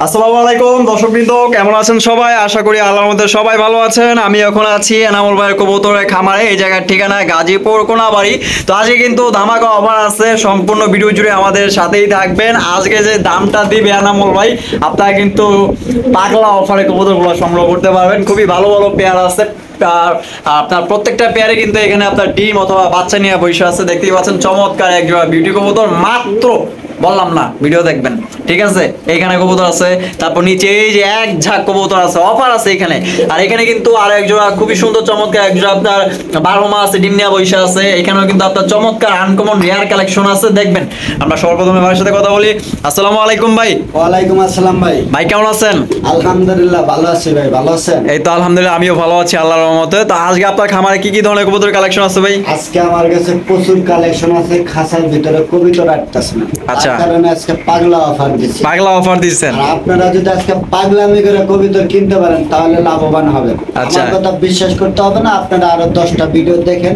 আসসালামু আলাইকুম দর্শকবৃন্দ, কেমন আছেন সবাই? আশা করি আল্লাহর মধ্যে সবাই ভালো আছেন। আমি এখন আছি এনামুল ভাইয়ের কবুতরের খামারে। এই জায়গার ঠিকানা গাজীপুর কোনাবাড়ি। তো আজকে কিন্তু ধামাকা অফার আছে, সম্পূর্ণ ভিডিও জুড়ে আমাদের সাথেই থাকবেন। আজকে যে দামটা দিবে এনামুল ভাই, আপনারা কিন্তু পাগলা অফারে কবুতরগুলো সংগ্রহ করতে পারবেন। খুবই ভালো ভালো পেয়ার আছে, আর আপনার প্রত্যেকটা পেয়ারে কিন্তু এখানে আপনার ডিম অথবা বাচ্চা নিয়ে বসে আছে। দেখতেই পাচ্ছেন চমৎকার এক জোড়া বিউটি কবুতর, মাত্র বললাম না ভিডিও দেখবেন, ঠিক আছে? এইখানে কবুতর আছে, তারপর নিচে এই যে এক ঝাঁক কবুতর আছে, অফার আছে এখানে। আর এখানে কিন্তু আর এক জোড়া খুবই সুন্দর চমৎকার এক জোড়া আপনার 12 মাস ডিম নিয়ে বসে আছে। এখানেও কিন্তু আপনার চমৎকার আনকমন রেয়ার কালেকশন আছে, দেখবেন। আমরা সর্বপ্রথমে ভাইয়ের সাথে কথা বলি। আসসালামু আলাইকুম ভাই। ওয়ালাইকুম আসসালাম ভাই। ভাই কেমন আছেন? আলহামদুলিল্লাহ ভালো আছি ভাই, ভালো আছেন? এই তো আলহামদুলিল্লাহ, আমিও ভালো আছি আল্লাহর রহমতে। তো আজকে আপনার খামারে কি কি ধরনের কবুতর কালেকশন আছে ভাই? আজকে আমার কাছে প্রচুর কালেকশন আছে, খাঁচার ভিতরে কবিতর আটটাছে না। আচ্ছা। তার কারণে আজকে পাগলা অফার দিচ্ছি। পাগলা অফার দিচ্ছেন? আর আপনারা যদি আজকে পাগলামি করে কবিতর কিনতে পারেন তাহলে লাভবান হবেন। আচ্ছা। আমার কথা বিশ্বাস করতে হবে না, আপনারা আরো 10টা ভিডিও দেখেন,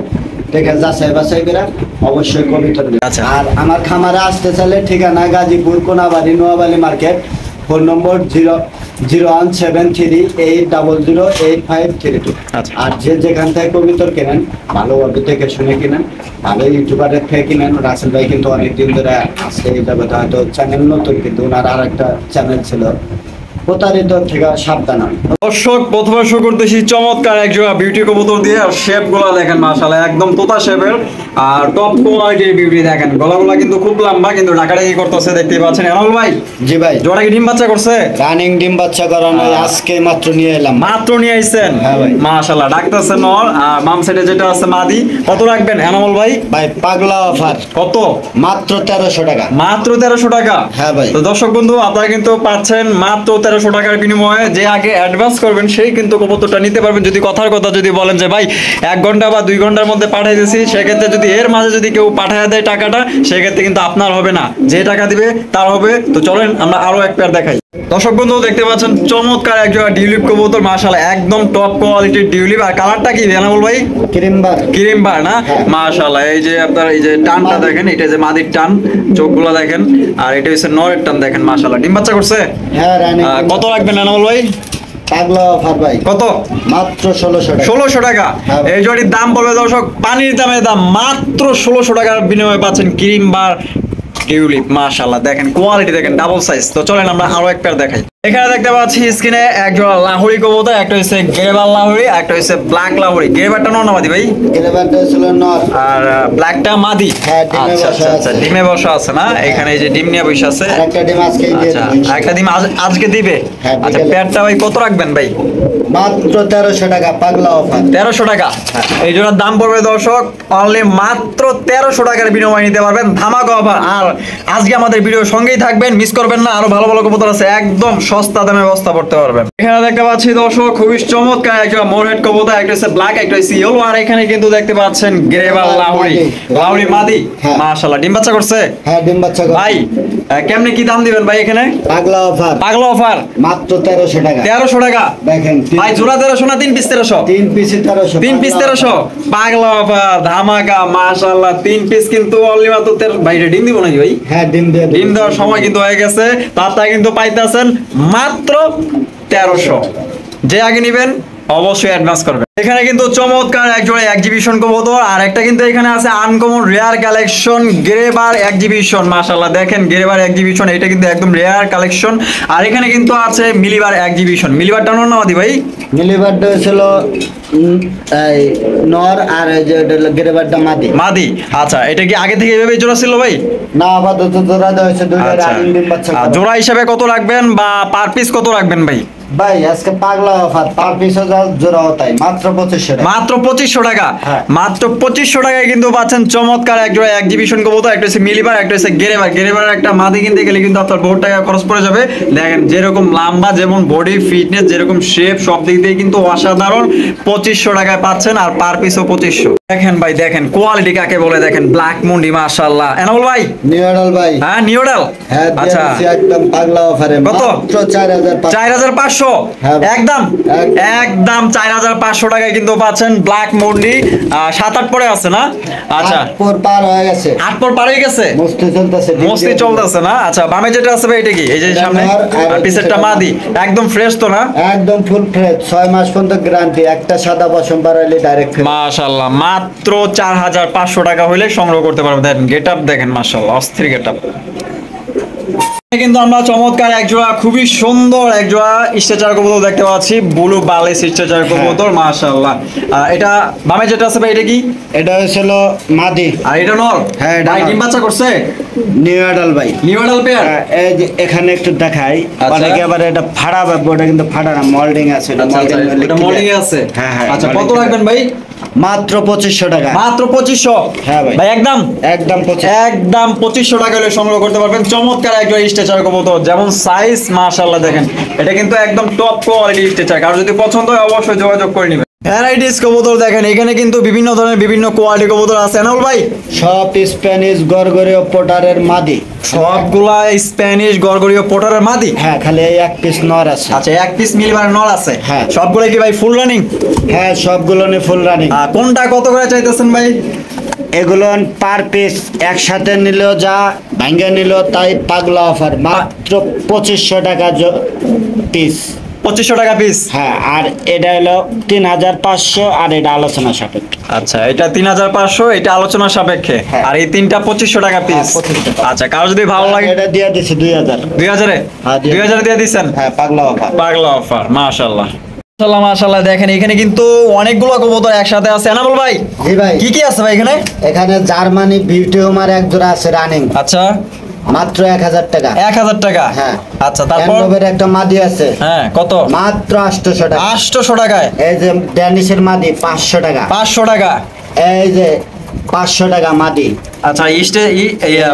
দেখে যাচাই বাছাই করে অবশ্যই কবিতর নেবেন। আচ্ছা। আর আমার খামারে আসতে চাইলে ঠিকানা গাজীপুর কোনাবাড়ি নোয়াবাড়ি মার্কেট, ফোন নম্বর 00173800852। আচ্ছা। আর যে যেখান থেকে কবিতর কেনেন ভালোভাবে দেখে শুনে কিনেন, ভালো ইউটিউবারের থেকে কিনেন। রাসেল ভাই কিন্তু অনেকদিন ধরে আসছে এই জগতে, হয়তো চ্যানেল নতুন, কিন্তু ওনার আর একটা চ্যানেল ছিল। প্রতারিত থেকে সাবধান হন। দর্শক, প্রথমে শুরু করতেছি চমৎকার এক জোড়া বিউটি কবুতর দিয়ে। আর শেপ গুলা দেখেন মাশাআল্লাহ, একদম তোতা শেপের আর টপ কোয়ালিটির বিউটি দেখেন। গলাগুলা কিন্তু খুব লম্বা, কিন্তু ডাকাডাকি করতেছে, দেখতেই পাচ্ছেন। এনামুল ভাই, জি ভাই। জোড়া কি ডিম বাচ্চা করছে? রানিং ডিম বাচ্চা করানো, আজকে মাত্র নিয়ে এলাম। মাত্র নিয়ে আইছেন? হ্যাঁ ভাই। মাশাআল্লাহ, ডাকতেছে নর। আর মাম সাইডে যেটা আছে মাদি। কত রাখবেন এনামুল ভাই? ভাই পাগলা অফার, কত? মাত্র 1300 টাকা। মাত্র 1300 টাকা? হ্যাঁ ভাই। তো দর্শক বন্ধু, আপনারা কিন্তু পাচ্ছেন মাত্র 1300 টাকার বিনিময়ে। যে আগে অ্যাডভান্স করবেন সেই কিন্তু কবুতরটা নিতে পারবেন। যদি কথার কথা যদি বলেন যে ভাই 1 ঘন্টা বা 2 ঘন্টার মধ্যে পাঠিয়ে দিয়েছি, সেক্ষেত্রে যদি এর মাঝে যদি কেউ পাঠিয়ে দেয় টাকাটা, সেক্ষেত্রে কিন্তু আপনার হবে না, যে টাকা দিবে তার হবে। তো চলেন আমরা আরো এক পেয়ার দেখাই। দর্শক বন্ধু, দেখতে পাচ্ছেন চমৎকার এক জোড়া ডিউলিপ কবুতর, মাশাআল্লাহ একদম টপ কোয়ালিটির ডিউলিপ। আর কালারটা কি এনামুল ভাই? ক্রিমবার। ক্রিমবার না? মাশাআল্লাহ, এই যে আপনার এই যে টানটা দেখেন, এটা যে মাদির টান, চোখগুলো দেখেন, আর এটা হচ্ছে নরের টান দেখেন। মাশাআল্লাহ, ডিম বাচ্চা করছে? হ্যাঁ রানিং। কত রাখবেন এনামুল ভাই? পাগলা অফার ভাই। কত? মাত্র 1600 টাকা। 1600 টাকা? হ্যাঁ। এই জোড়ির দাম পড়বে দর্শক পানির দামের দাম, মাত্র 1600 টাকার বিনিময়ে পাচ্ছেন ক্রিমবার টিউলিপ। মাশাআল্লাহ, দেখেন কোয়ালিটি দেখেন, ডাবল সাইজ। তো চলেন আমরা আরো এক পেয়ার দেখাই। এখানে দেখতে পাচ্ছি স্ক্রিনে এক জোড়া লাহোরি কবুতর, একটা হচ্ছে গ্রেবার লাহোরি, একটা হচ্ছে ব্ল্যাক লাহোরি। গ্রেবারটা নর না মাদি ভাই? গ্রেবারটা ছিল নর আর ব্ল্যাকটা মাদি? হ্যাঁ, ডিমে আচ্ছা বসা আচ্ছা, আছে। ডিমে বসা আছে না? এখানে এই যে ডিম নিয়ে বসে আছে। আর একটা ডিম আজকে দিয়ে আচ্ছা, দেব। একটা ডিম আজকে দিবে? হ্যাঁ, আচ্ছা, বিকেলে। পেয়ারটা ভাই কত রাখবেন ভাই? মাত্র 1300 টাকা, পাগলা অফার। 1300 টাকা? এই জোড়ার দাম পড়বে দর্শক অনলি মাত্র 1300 টাকার বিনিময়ে নিতে পারবেন, ধামাকা অফার। আর আজকে আমাদের ভিডিওর সঙ্গেই থাকবেন, মিস করবেন না। আরো ভালো ভালো কবুতর আছে, একদম সস্তা দামে ব্যবস্থা করতে পারবেন। এখানে দেখতে পাচ্ছি দর্শক খুবই চমৎকার একটা মোরহেড কবুতর, একটা হচ্ছে ব্ল্যাক, একটা হচ্ছে ইয়েলো। আর এখানে কিন্তু দেখতে পাচ্ছেন গ্রেভার লাহোরি, লাহোরি মাদি। হ্যাঁ। মাশাআল্লাহ, ডিম বাচ্চা করছে হ্যাঁ ডিম বাচ্চা করে। ভাই? কেমনে কি দাম দিবেন ভাই এখানে? পাগলা অফার, পাগলা অফার, মাত্র 1300 টাকা। 1300 টাকা? দেখেন ভাই জোড়া 1300 না 3 পিস 1300? 3 পিসে 1300। 3 পিস 1300? পাগলা অফার, ধামাকা। মাশাআল্লাহ, 3 পিস কিন্তু অনলি মাত্র 1300। ভাই এটা ডিম দিব নাকি ভাই? হ্যাঁ ডিম দিয়ে ডিম দেওয়ার সময় কিন্তু হয়ে গেছে। তারটা কিন্তু পাইতেছেন মাত্র 1300। যে আগে নিবেন অবশ্যই অ্যাডভান্স করবেন। এখানে কিন্তু চমৎকার এক জোড়া এক্সিবিশন কবুতর, আর একটা কিন্তু এখানে আছে আনকমন রেয়ার কালেকশন গ্রেবার এক্সিবিশন। মাশাআল্লাহ, দেখেন গ্রেবার এক্সিবিশন, এটা কিন্তু একদম রেয়ার কালেকশন। আর এখানে কিন্তু আছে মিলিবার এক্সিবিশন। মিলিবারটা নর না মাদি ভাই? মিলিবারটা ছিল এই নর, আর এই যে গ্রেবারটা মাদি। মাদি? আচ্ছা, এটা কি আগে থেকে এভাবে জোড়া ছিল ভাই? না, আপাতত জোড়া দেওয়া হয়েছে, দুইটা আচ্ছা, রানিং ডিম বাচ্চা আর করে। জোড়া হিসাবে কত রাখবেন বা পার পিস কত রাখবেন ভাই? ভাই আজকে পাগলা অফার, পার পিস জোড়াও তাই, মাত্র 2500 টাকা। মাত্র 2500 টাকা? হ্যাঁ। মাত্র 2500 টাকায় কিন্তু পাচ্ছেন চমৎকার এক জোড়া এক্সিবিশন কবুতর, একটা হচ্ছে মিলিবার, একটা হচ্ছে গেরেবার। গেরেবার একটা মাদি কিনতে গেলে কিন্তু আপনার বহুত টাকা খরচ পড়ে যাবে। দেখেন যেরকম লম্বা, যেমন বডি ফিটনেস, যেরকম শেপ, সব দিক দিয়ে কিন্তু অসাধারণ। 2500 টাকায় পাচ্ছেন, আর পার পিসও 2500। দেখেন ভাই, দেখেন কোয়ালিটি কাকে বলে, দেখেন ব্ল্যাক মুন্ডি মাশাআল্লাহ। এনামুল ভাই, নিউ অ্যাডাল ভাই, হ্যাঁ নিউ অ্যাডাল, হ্যাঁ আচ্ছা একদম পাগলা অফারে কত? মাত্র 4500। 4500 হ্যাঁ। একদম একদম। একদম 4500 টাকায় কিন্তু পাচ্ছেন ব্ল্যাক মুন্ডি। 7-8 পরে আছে না? আচ্ছা, 8 পর পার হয়ে গেছে, 8 পর পার হয়ে গেছে, মস্তি চলতেছে, মস্তি চলতেছে না? আচ্ছা, বামে যেটা আছে ভাই এটা কি? এই যে এটা সামনে নর, আর আর পিছেরটা পিছেরটা মাদি, একদম ফ্রেশ তো না? একদম ফুল ফ্রেশ, 6 মাস পর্যন্ত গ্যারান্টি, একটা সাদা পশম বাড়াইলে ডাইরেক্ট। মাশাআল্লাহ, মাত্র 4500 টাকা হইলে সংগ্রহ করতে পারবেন। দেখেন গেটআপ, দেখেন মাশাআল্লাহ অস্থির গেটআপ। কিন্তু আমরা চমৎকার এক জোড়া, খুবই সুন্দর এক জোড়া স্ট্রেচার কবুতর দেখতে পাচ্ছি, ব্লু বালিশ স্ট্রেচার কবুতর মাশাআল্লাহ। এটা বামে যেটা আছে ভাই এটা কি? এটা হয়েছিল মাদি, আর এটা নর? হ্যাঁ, এটা ভাই নর। ডিম বাচ্চা করছে? নিউ অ্যাডাল ভাই। New adult pair? এই যে এখানে একটু দেখাই, আচ্ছা। অনেকে আবার এটা ফাড়া ভাববে, ওটা কিন্তু ফাড়া না, মোল্ডিং আছে, এটা আচ্ছা আচ্ছা, molding এটা মোল্ডিং এ আছে। হ্যাঁ, হ্যাঁ, আচ্ছা, কত molding রাখবেন ভাই? মাত্র 2500 টাকা। মাত্র 2500? হ্যাঁ ভাই। ভাই একদম একদম 25। একদম 2500 টাকা হলে সংগ্রহ করতে পারবেন চমৎকার একটা স্ট্রেচার কবুতর, যেমন সাইজ মাশাআল্লাহ। দেখেন এটা কিন্তু একদম টপ কোয়ালিটি স্ট্রেচার, কারো যদি পছন্দ হয় অবশ্যই যোগাযোগ করে নেবেন। ভ্যারাইটিস কবুতর দেখেন, এখানে কিন্তু বিভিন্ন ধরনের বিভিন্ন কোয়ালিটি কবুতর আছে। এনাউল ভাই, সব স্প্যানিশ গরগরীয় পোটারের মাদি, সবগুলা স্প্যানিশ গরগরীয় পোটারের মাদি? হ্যাঁ, খালি এই এক পিস নর আছে। আচ্ছা, এক পিস মিলিবার নর আছে? হ্যাঁ। সবগুলো কি ভাই ফুল রানিং? হ্যাঁ, সবগুলো নিয়ে ফুল রানিং। কোনটা কত করে চাইতেছেন ভাই? এগুলো পার পিস একসাথে নিলেও যা, ভাঙ্গে নিলেও তাই, পাগলা অফার, মাত্র 2500 টাকা পিস। 2500 টাকা পিস? হ্যাঁ, আর এটা হলো 3500, আর এটা আলোচনা সাপেক্ষে। আচ্ছা, এটা 3500, এটা আলোচনা সাপেক্ষে, হ্যাঁ। আর এই তিনটা 2500 টাকা পিস। 2500 টাকা। আচ্ছা, কারো যদি ভালো লাগে এটা দিয়ে দিছি 2000। 2000-এ? হ্যাঁ, 2000 দিয়ে দিচ্ছেন? হ্যাঁ, পাগলা অফার। পাগলা অফার মাশাআল্লাহ। মাশাআল্লাহ মাশাআল্লাহ, দেখেন এখানে কিন্তু অনেকগুলো কবুতর একসাথে আছে। এনামুল ভাই, জি ভাই, কি কি আছে ভাই এখানে? এখানে জার্মানি বিউটি হোমার এক জোড়া আছে রানিং, আচ্ছা, মাত্র 1000 টাকা। 1000 টাকা? হ্যাঁ। আচ্ছা, তারপর? এর একটা মাদি আছে, হ্যাঁ, কত? মাত্র 800 টাকা। 800 টাকায়? এই যে ড্যানিশের মাদি 500 টাকা। 500 টাকা? এই যে 500 টাকা মাদি। আচ্ছা,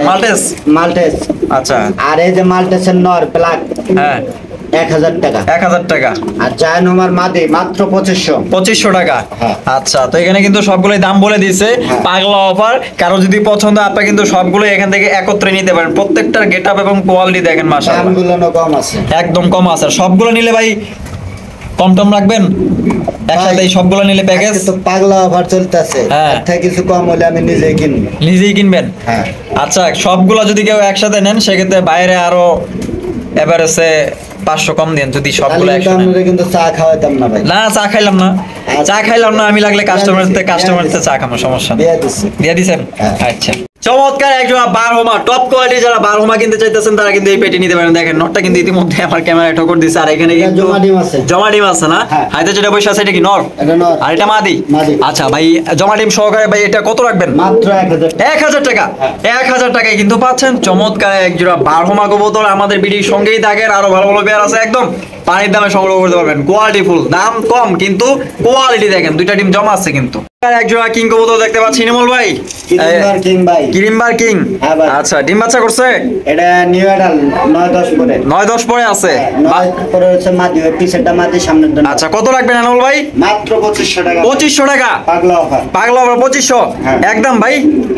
মাল্টেস? মাল্টেস। আচ্ছা, আর এই যে মাল্টেসের নর ব্ল্যাক, হ্যাঁ 1000 টাকা। 1000 টাকা। আর জায়ান হোমার মাদি মাত্র 2500। 2500 টাকা? হ্যাঁ। আচ্ছা, তো এখানে কিন্তু সবগুলোই দাম বলে দিয়েছে, হ্যাঁ। পাগলা অফার। কারো যদি পছন্দ হয় আপনি কিন্তু সবগুলো এখান থেকে একত্রে নিতে পারেন। প্রত্যেকটার গেটআপ এবং কোয়ালিটি দেখেন মাশাআল্লাহ, দামগুলো কম আছে, একদম কম আছে। আর সবগুলো নিলে ভাই কম টম রাখবেন একসাথে? এই সবগুলো নিলে প্যাকেজ আজকে তো পাগলা অফার চলতেছে, হ্যাঁ। এর থেকে কিছু কম হলে আমি নিজেই কিনবো। নিজেই কিনবেন? হ্যাঁ। আচ্ছা, সবগুলো যদি কেউ একসাথে নেন সেক্ষেত্রে বাইরে আরো এভারেজে 500 কম দেন যদি সবগুলো তাহলে একসাথে নেন। আমরা কিন্তু চা খাওয়াতাম না ভাই। না, চা খাইলাম না, চা খাইলাম না, আমি লাগলে দিয়ে কাস্টমারতে চা খাবো, সমস্যা নেই। দিয়ে দিচ্ছি। দিয়ে দিছেন? হ্যাঁ। আচ্ছা, চমৎকার একজোড়া বারহমা, টপ কোয়ালিটি যারা বারহমা কিনতে চাইতেছেন তারা কিন্তু এই পেটি নিতে পারেন। দেখেন নটটা কিন্তু ইতিমধ্যে আমার ক্যামেরায় ঠোকর দিছে, আর এখানে এটা কিন্তু জমা ডিম আছে। জমা ডিম আছে না? হ্যাঁ। হাইতে যেটা বসে আছে এটা কি নর? এটা নর। আর এটা মাদি? মাদি। আচ্ছা ভাই, জমা ডিম সহকারে ভাই এটা কত রাখবেন? মাত্র 1000। 1000 টাকা? 1000 টাকায় কিন্তু পাচ্ছেন চমৎকার একজোড়া বারহমা কবুতর। আমাদের ভিডিওর সঙ্গেই থাকেন, আরো ভালো ভালো পেয়ার আছে, একদম পানির দামে সংগ্রহ করতে পারবেন। কোয়ালিটি ফুল, দাম কম কিন্তু কোয়ালিটি দেখেন, দুইটা ডিম জমা আছে কিন্তু। একজোড়া কিং কবুতর দেখতে পাচ্ছি নিমল ভাই, কিরিমবার কিং ভাই। কিরিমবার কিং? হ্যাঁ ভাই। আচ্ছা, ডিম বাচ্চা করছে? এটা নিউ অ্যাডাল 9-10 পরে। 9-10 পরে আছে? 9 পরে হচ্ছে মাদি, ওই পিছেরটা মাদি, সামনের জন্য। আচ্ছা, কত রাখবেন আনল ভাই? মাত্র 2500 টাকা। 2500 টাকা? পাগলা অফার। পাগলা আবার 2500? হ্যাঁ। একদম ভাই?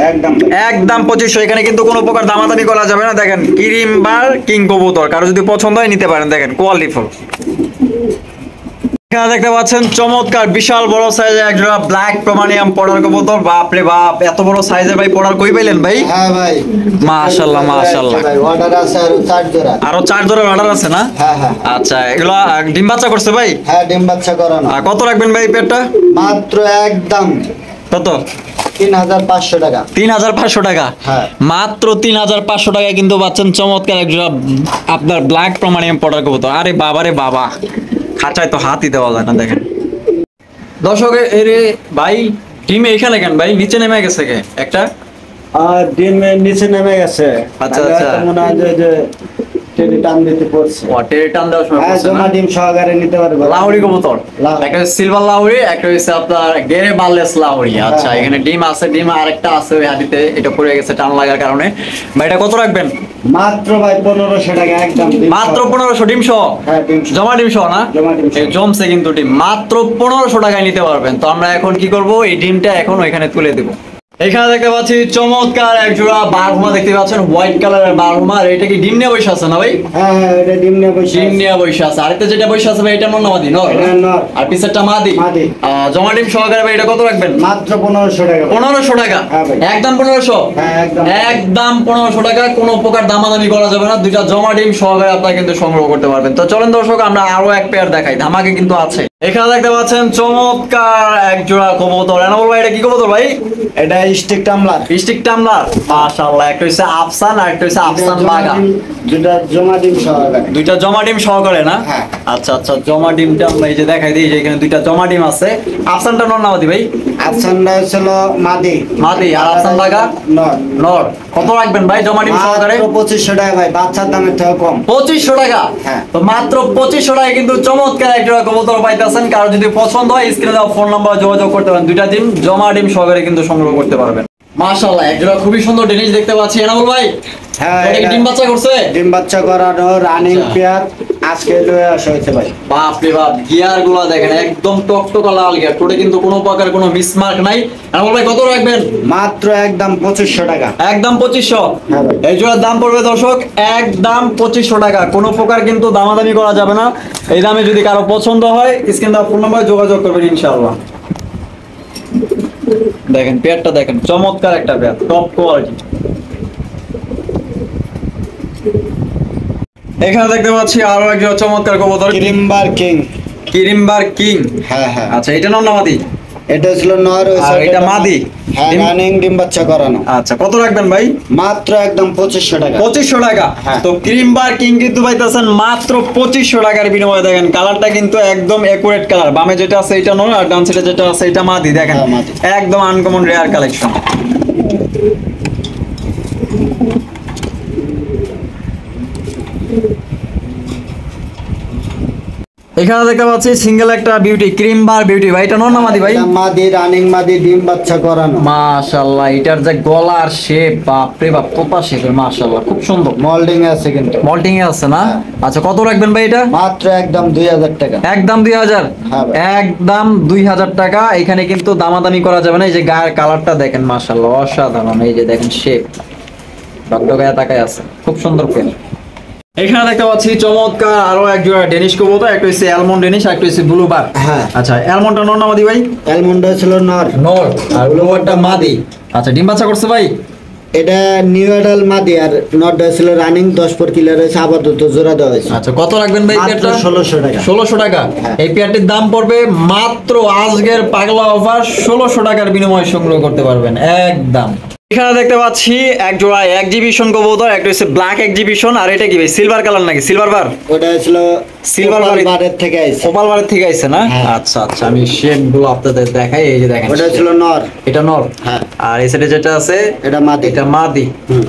একদম। একদম 2500। এখানে কিন্তু কোনো প্রকার দামাদামি করা যাবে না। দেখেন কিরিমবার কিং কবুতর, কারো যদি পছন্দ হয় নিতে পারেন। দেখেন কোয়ালিটি ফুল। এখানে দেখতে পাচ্ছেন চমৎকার বিশাল বড় সাইজের একজোড়া ব্ল্যাক প্রমানিয়াম পড়ার কবুতর। বাপ রে বাপ, এত বড় সাইজের ভাই পড়ার কই পাইলেন ভাই? হ্যাঁ ভাই। মাশাআল্লাহ মাশাআল্লাহ। ভাই অর্ডার আছে আর 4 জোড়া। আরো 4 জোড়ার অর্ডার আছে না? হ্যাঁ হ্যাঁ। আচ্ছা, এগুলো ডিম বাচ্চা করছে ভাই? হ্যাঁ, ডিম বাচ্চা করানো। আর কত রাখবেন ভাই পেটটা? মাত্র একদম কত? 3500 টাকা। 3500 টাকা? হ্যাঁ। মাত্র 3500 টাকায় কিন্তু পাচ্ছেন চমৎকার একজোড়া আপনার ব্ল্যাক প্রমানিয়াম পড়ার কবুতর। আরে বাবা রে বাবা, খাঁচায় তো হাতই দেওয়া যায় না। দেখেন দর্শক, এরে ভাই ডিম এখানে কেন ভাই? নিচে নেমে গেছে কে একটা? আর ডিমের নিচে নেমে গেছে। আচ্ছা, তাহলে আচ্ছা। হয়তো মনে হয় যে টেনে টান দিতে পড়ছে। ওয়াটের টান দেওয়ার সময় হ্যাঁ, পড়ছে না? জমা ডিম সহকারে নিতে পারবে। লাহোরি কবুতর, লাহোরি। একটা সিলভার লাহোরি, একটা হচ্ছে আপনার গেরে বার্লেস লাহোরি। আচ্ছা, হ্যাঁ। এখানে ডিম আছে, ডিম আরেকটা আছে ওই হাতিতে, এটা পড়ে গেছে টান লাগার কারণে। ভাই এটা কত রাখবেন? মাত্র ভাই 1500 টাকা একদম মাত্র 1500 ডিম সহ? হ্যাঁ, ডিম সহ। জমা ডিম সহ না? জমা ডিম সহ। এই জমছে কিন্তু ডিম মাত্র 1500 টাকায় নিতে পারবেন। তো আমরা এখন কি করব, এই ডিমটা এখন ওইখানে তুলে দেব। এখানে দেখতে পাচ্ছি চমৎকার এক জোড়া বারহুমা দেখতে পাচ্ছেন, হোয়াইট কালারের বারহুমা। আর এটা কি ডিম নিয়ে বসে আছে না ভাই? হ্যাঁ হ্যাঁ, এটা ডিম নিয়ে বসে ডিম আছে। নিয়ে বসে আছে। আরেকটা যেটা বসে আছে ভাই, এটা নর না মাদি? নর। এটা নর। আর পিছেরটা মাদি? মাদি। জমা ডিম সহকারে ভাই এটা কত রাখবেন? মাত্র 1500 টাকা। 1500 টাকা? হ্যাঁ ভাই। একদম 1500? হ্যাঁ, একদম। একদম 1500 টাকা, কোনো প্রকার দামাদামি করা যাবে না। দুইটা জমা ডিম সহকারে আপনারা কিন্তু সংগ্রহ করতে পারবেন। তো চলেন দর্শক, আমরা আরো এক পেয়ার দেখাই, ধামাকে কিন্তু আছে। এখানে দেখতে পাচ্ছেন চমৎকার এক জোড়া কবুতর। এনামুল ভাই এটা কি কবুতর ভাই? এটা স্টিক টামলার। স্টিক টামলার, মাশাআল্লাহ। একটা হচ্ছে আফসান আর একটা হচ্ছে আফসান বাগা। দুটা জমা ডিম সহকারে। দুইটা জমা ডিম সহকারে না? হ্যাঁ। আচ্ছা আচ্ছা, জমা ডিমটা আমরা এই যে দেখাই দিই, যে এখানে দুইটা জমা ডিম আছে। আফসানটা নর না মাদি ভাই? আফসানটা ছিল মাদি। মাদি। আর আফসান বাগা? নর। নর। কত রাখবেন ভাই জমা ডিম সহকারে? মাত্র 2500 টাকা ভাই, বাচ্চার দামের থেকে কম। 2500 টাকা? হ্যাঁ। তো মাত্র 2500 টাকায় কিন্তু চমৎকার এক জোড়া কবুতর পাইতেছেন। কারো যদি পছন্দ হয় স্ক্রিনে দেওয়া ফোন নাম্বার যোগাযোগ করতে পারেন। দুইটা ডিম জমা ডিম সহকারে কিন্তু সংগ্রহ করতে পারবেন। মাশাআল্লাহ, এক জোড়া খুবই সুন্দর ডেনিশ দেখতে পাচ্ছি। এনামুল ভাই হ্যাঁ, এটা কি এটা ডিম বাচ্চা করছে? ডিম বাচ্চা করানো রানিং আচ্ছা। পেয়ার আজকে লয়ে আসা হয়েছে ভাই। বাপ রে বাপ, গিয়ার গুলা দেখেন একদম টকটকা লাল গিয়ার, টোটে কিন্তু কোনো প্রকার কোনো মিসমার্ক নাই। এনামুল ভাই কত রাখবেন? মাত্র একদম 2500 টাকা। একদম 2500? হ্যাঁ ভাই। এই জোড়ার দাম পড়বে দর্শক একদম 2500 টাকা। কোনো প্রকার কিন্তু দামাদামি করা যাবে না। এই দামে যদি কারো পছন্দ হয় স্ক্রিনে দেওয়া ফোন নাম্বারে যোগাযোগ করবেন ইনশাআল্লাহ। দেখেন পেয়ারটা দেখেন, চমৎকার একটা পেয়ার, টপ কোয়ালিটি। এখানে দেখতে পাচ্ছি আরো একজন চমৎকার কবুতর, ক্রিমবার কিং। কিরিমবার কিং। হ্যাঁ হ্যাঁ। আচ্ছা, এটা নর না মাদি? এটা ছিল নর, ওই আর সাইডে এটা মাদি? হ্যাঁ, ডিম- রানিং ডিম বাচ্চা করানো। আচ্ছা, কত রাখবেন ভাই? মাত্র একদম 2500 টাকা। 2500 টাকা? হ্যাঁ। তো ক্রিমবার কিং কিন্তু পাইতেছেন মাত্র 2500 টাকার বিনিময়ে। দেখেন কালারটা কিন্তু একদম একুরেট কালার। বামে যেটা আছে এটা নর, আর ডান সাইডে যেটা আছে এটা মাদি। দেখেন হ্যাঁ, মাদি। একদম আনকমন রেয়ার কালেকশন। এখানে দেখতে পাচ্ছি সিঙ্গেল একটা বিউটি, ক্রিমবার বিউটি। ভাই এটা নর না মাদি ভাই? এটা মাদি, রানিং মাদি, ডিম বাচ্চা করানো। মাশাআল্লাহ, এটার যে গলার শেপ, বাপ রে বাপ, তোপা শেপের, মাশাআল্লাহ খুব সুন্দর। মোল্ডিং আছে কিন্তু। মল্টিং এ আছে না? আচ্ছা, কত রাখবেন ভাই এটা? মাত্র একদম 2000 টাকা। একদম 2000? হ্যাঁ ভাই। একদম 2000 টাকা। এখানে কিন্তু দামাদামি করা যাবে না। এই যে গায়ের কালারটা দেখেন, মাশাআল্লাহ অসাধারণ। এই যে দেখেন শেপ, ডকডকায় তাকায় আছে, খুব সুন্দর পেন। এখানে দেখতে পাচ্ছি চমৎকার আরো এক জোড়া ডেনিশ কবুতর, একটা হচ্ছে অ্যালমন্ড ডেনিশ, একটা হচ্ছে ব্লুবার। হ্যাঁ। আচ্ছা, অ্যালমন্ডটা নর না মাদি ভাই? অ্যালমন্ড ছিল নর। নর। আর ব্লুবারটা মাদি। আচ্ছা, ডিম বাচ্চা করছে ভাই? এটা নিউ এডাল মাদি, আর নরটা ছিল রানিং 10 পর কিলো রয়েছে, আপাতত জোড়া দেওয়া হয়েছে। আচ্ছা, কত রাখবেন ভাই মাত্র পেয়ারটা? 1600 টাকা। 1600 টাকা? হ্যাঁ। এই পেয়ারটির দাম পড়বে মাত্র আজকের পাগলা অফার 1600 টাকার বিনিময়ে সংগ্রহ করতে পারবেন একদম। এখানে দেখতে পাচ্ছি এক জোড়া এক্সিবিশন কবুতর, একটা হচ্ছে ব্ল্যাক এক্সিবিশন, আর এটা কি ভাই সিলভার কালার নাকি? সিলভার বার? ওটা ছিল সিলভার বারের থেকে আইছে। ওপাল বারের থেকে আইছে না? হ্যাঁ। আচ্ছা আচ্ছা, আমি শেপ গুলো আপনাদের দেখাই। এই যে দেখেন, ওটা ছিল নর। এটা নর। হ্যাঁ। আর এই সাইডে যেটা আছে এটা মাদি। এটা মাদি। হুম।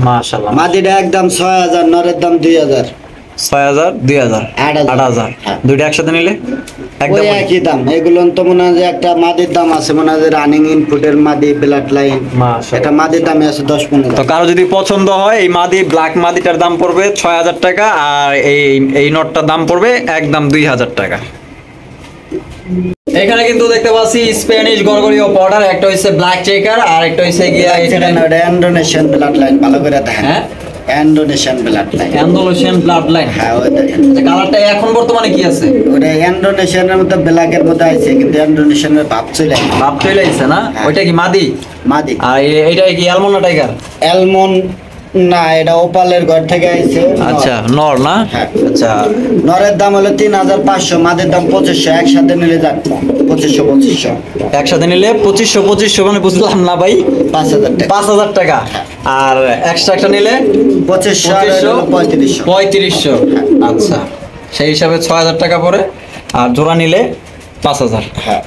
মাশাআল্লাহ। মাদিটা একদম 6000, নরের দাম 2000। 6000 2000 8000 8000 হ্যাঁ। দুইটা একসাথে নিলে একদম ওই একই দাম। এগুলো তো মনে হয় যে একটা মাদির দাম আছে, মনে হয় যে রানিং ইনপুটের মাদি, ব্লাড লাইন। মাশাআল্লাহ। এটা মাদির দামে আছে 10-15। তো কারো যদি পছন্দ হয় এই মাদি, ব্ল্যাক মাদিটার দাম পড়বে 6000 টাকা, আর এই নটটার দাম পড়বে একদম 2000 টাকা। এখানে কিন্তু দেখতে পাচ্ছি স্প্যানিশ গরগরিও পাউডার, একটা হইছে ব্ল্যাক চেকার আর একটা হইছে গিয়া এটা না, ওটা ইন্দোনেশিয়ান ব্লাড লাইন, ভালো করে দেখেন। হ্যাঁ, Indonesian blood line. Andalusian blood line. হ্যাঁ, ওই দেখেন। কালারটা এখন বর্তমানে কি আছে? ওটা ইন্দোনেশিয়ানের মধ্যে ব্ল্যাকের মধ্যে আছে, কিন্তু ইন্দোনেশিয়ানের ভাব চলে আসে। ভাব চলে আইছে না? হ্যাঁ। ওইটা কি মাদি? মাদি। আর এইটা কি অ্যালমন্ড টাইগার? অ্যালমন না, এটা ওপালের ঘর থেকে আইছে। আচ্ছা, নর না? হ্যাঁ। আচ্ছা, নরের দাম হলো 3500, মাদের দাম 2500। একসাথে নিলে যান 2500। একসাথে নিলে 2500 মানে বুঝলাম না ভাই। 5000 টাকা। 5000 টাকা। আর এক্সট্রা নিলে 2500 আর হলো 3500। 3500। আচ্ছা, সেই হিসাবে 6000 টাকা পড়ে, আর জোড়া নিলে 5000। হ্যাঁ।